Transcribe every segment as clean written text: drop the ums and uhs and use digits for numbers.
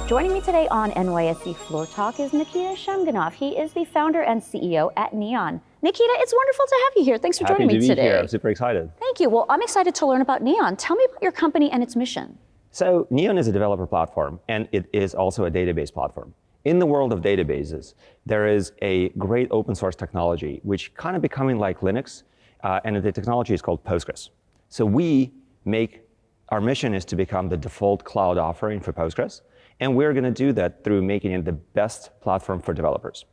Joining me today on NYSE Floor Talk is Nikita Shamgunov. He is the founder and CEO at Neon. Nikita, it's wonderful to have you here. Thanks for joining me today. Happy to be here. I'm super excited. Thank you. Well, I'm excited to learn about Neon. Tell me about your company and its mission. So Neon is a developer platform, and it is also a database platform. In the world of databases, there is a great open source technology, which kind of becoming like Linux, and the technology is called Postgres. So our mission is to become the default cloud offering for Postgres, and we're going to do that through making it the best platform for developers.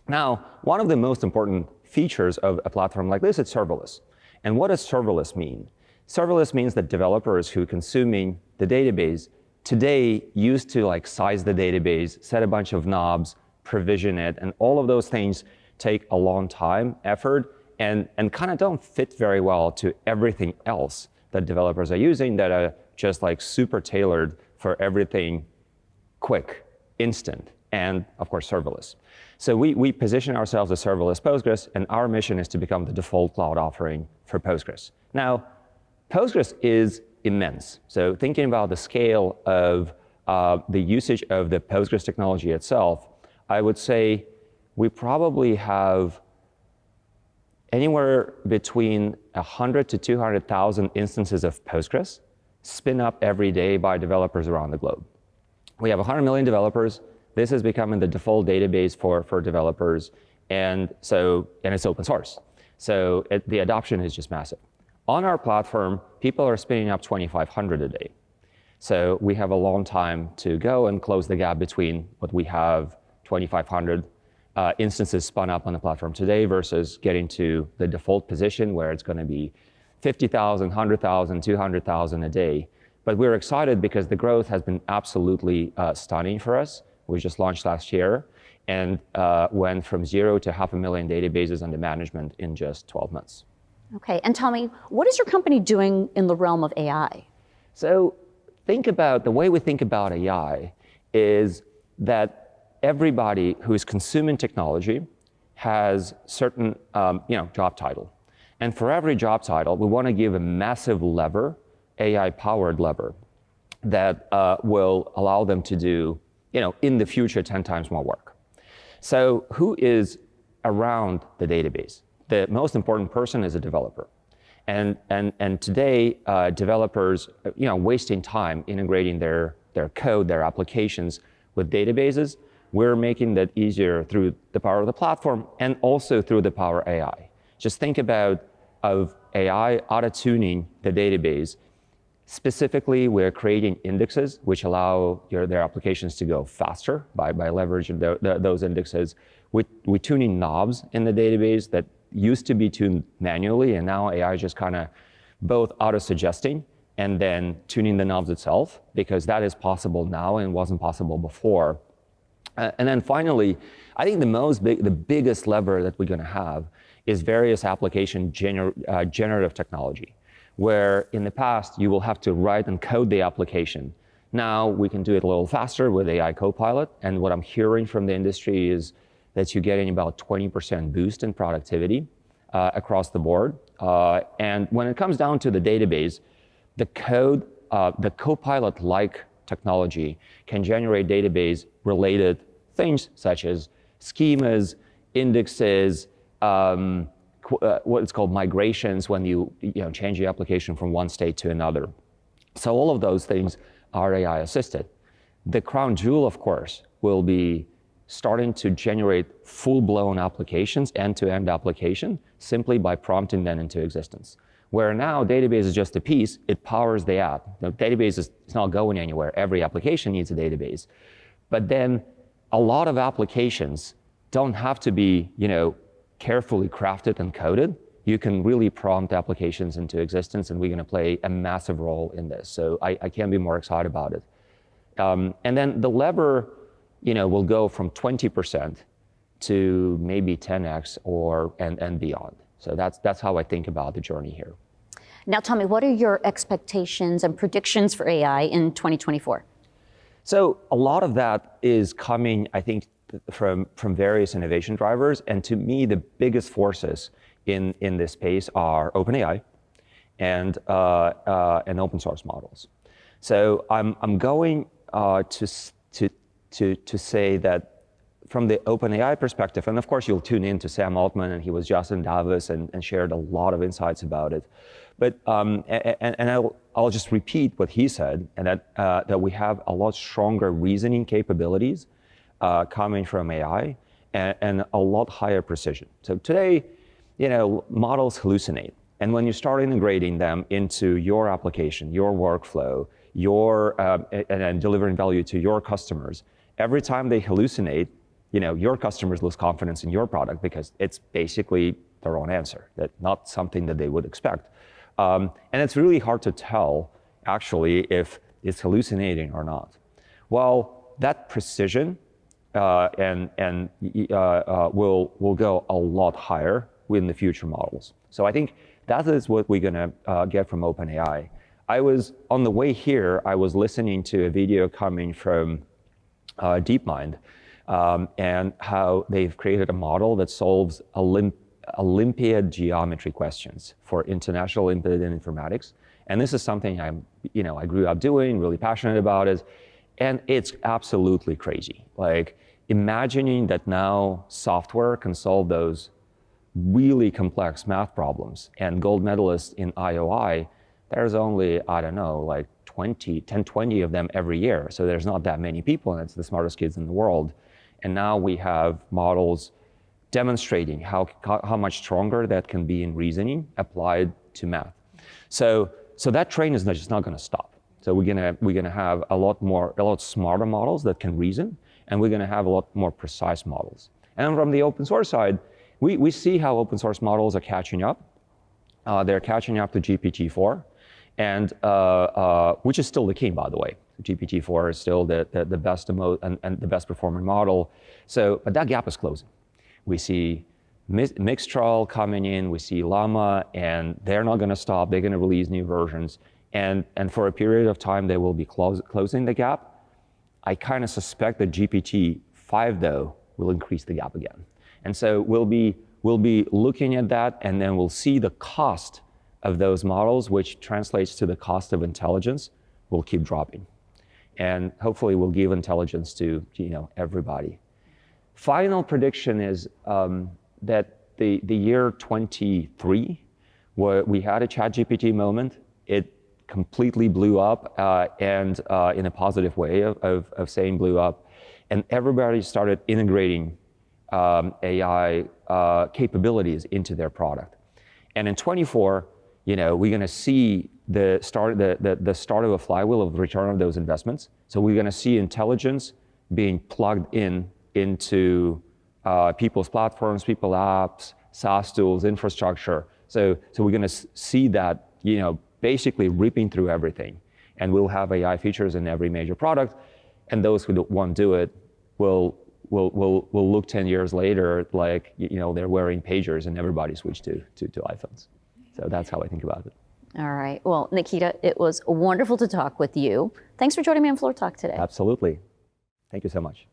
Now, one of the most important features of a platform like this is serverless. And what does serverless mean? Serverless means that developers who are consuming the database today used to size the database, set a bunch of knobs, provision it, and all of those things take a long time, effort, and kind of don't fit very well to everything else that developers are using that are just super tailored for everything quick, instant, and of course serverless. So we position ourselves as serverless Postgres, and our mission is to become the default cloud offering for Postgres. Now, Postgres is immense. So thinking about the scale of the usage of the Postgres technology itself, I would say we probably have anywhere between 100 to 200,000 instances of Postgres spin up every day by developers around the globe. We have 100 million developers. This is becoming the default database for developers, and it's open source. So the adoption is just massive. On our platform, people are spinning up 2,500 a day. So we have a long time to go and close the gap between what we have 2,500 instances spun up on the platform today versus getting to the default position where it's going to be 50,000, 100,000, 200,000 a day. But we're excited because the growth has been absolutely stunning for us. We just launched last year and went from 0 to 500,000 databases under management in just 12 months. Okay, and tell me, what is your company doing in the realm of AI? So the way we think about AI is that everybody who is consuming technology has certain job title. And for every job title, we want to give a massive lever, AI-powered lever, that will allow them to do, in the future, 10 times more work. So who is around the database? The most important person is a developer. And today, developers, wasting time integrating their code, their applications with databases, we're making that easier through the power of the platform and also through the power of AI. Just think of AI auto-tuning the database. Specifically, we're creating indexes which allow their applications to go faster by leveraging those indexes. We're tuning knobs in the database that used to be tuned manually, and now AI is just kind of both auto-suggesting and then tuning the knobs itself, because that is possible now and wasn't possible before. And then finally, I think the biggest lever that we're going to have is various application generative technology, where in the past you will have to write and code the application. Now we can do it a little faster with AI Copilot, and what I'm hearing from the industry is that you're getting about 20% boost in productivity across the board. And when it comes down to the database, the Copilot-like technology can generate database-related things such as schemas, indexes, what is called migrations when you change the application from one state to another. So all of those things are AI assisted. The crown jewel, of course, will be starting to generate full-blown applications, end-to-end application, simply by prompting them into existence. Where now database is just a piece, it powers the app. The database is not going anywhere. Every application needs a database. But then a lot of applications don't have to be, carefully crafted and coded. You can really prompt applications into existence, and we're going to play a massive role in this. So I can't be more excited about it. And then the lever, will go from 20% to maybe 10x and beyond. So that's how I think about the journey here. Now tell me, what are your expectations and predictions for AI in 2024? So a lot of that is coming, I think, from various innovation drivers. And to me, the biggest forces in this space are OpenAI and open source models. So I'm going to to say that from the OpenAI perspective, and of course you'll tune in to Sam Altman, and he was just in Davos and shared a lot of insights about it. But I'll just repeat what he said, and that we have a lot stronger reasoning capabilities coming from AI and a lot higher precision. So today, models hallucinate, and when you start integrating them into your application, your workflow, and delivering value to your customers, every time they hallucinate, your customers lose confidence in your product because it's basically their own answer, that not something that they would expect. And it's really hard to tell, actually, if it's hallucinating or not. Well, that precision will go a lot higher in the future models. So I think that is what we're going to get from OpenAI. On the way here, I was listening to a video coming from DeepMind, and how they've created a model that solves Olympiad geometry questions for International Olympiad in Informatics. And this is something I grew up doing, really passionate about it, and it's absolutely crazy. Like, imagining that now software can solve those really complex math problems, and gold medalists in IOI, there's only, I don't know, like 20 of them every year. So there's not that many people, and it's the smartest kids in the world. And now we have models demonstrating how much stronger that can be in reasoning applied to math. So that train is just not going to stop. So we're gonna have a lot smarter models that can reason, and we're gonna have a lot more precise models. And from the open source side, we see how open source models are catching up. They're catching up to GPT-4, and which is still the king, by the way. GPT-4 is still the best and the best performing model. But that gap is closing. We see Mixtral coming in, we see Llama, and they're not going to stop. They're going to release new versions, and for a period of time they will be closing the gap. I kind of suspect that GPT-5 though will increase the gap again, and so we'll be looking at that, and then we'll see the cost of those models, which translates to the cost of intelligence, will keep dropping. And hopefully we'll give intelligence to everybody. Final prediction is that the year 23, where we had a ChatGPT moment, it completely blew up, and in a positive way of saying blew up, and everybody started integrating AI capabilities into their product. And in 24, we're going to see the start of a flywheel of return of those investments. So we're going to see intelligence being plugged into people's platforms, people's apps, SaaS tools, infrastructure. So we're going to see that basically ripping through everything, and we'll have AI features in every major product. And those who won't do it will look 10 years later like they're wearing pagers and everybody switched to iPhones. So that's how I think about it. All right. Well, Nikita, it was wonderful to talk with you. Thanks for joining me on Floor Talk today. Absolutely. Thank you so much.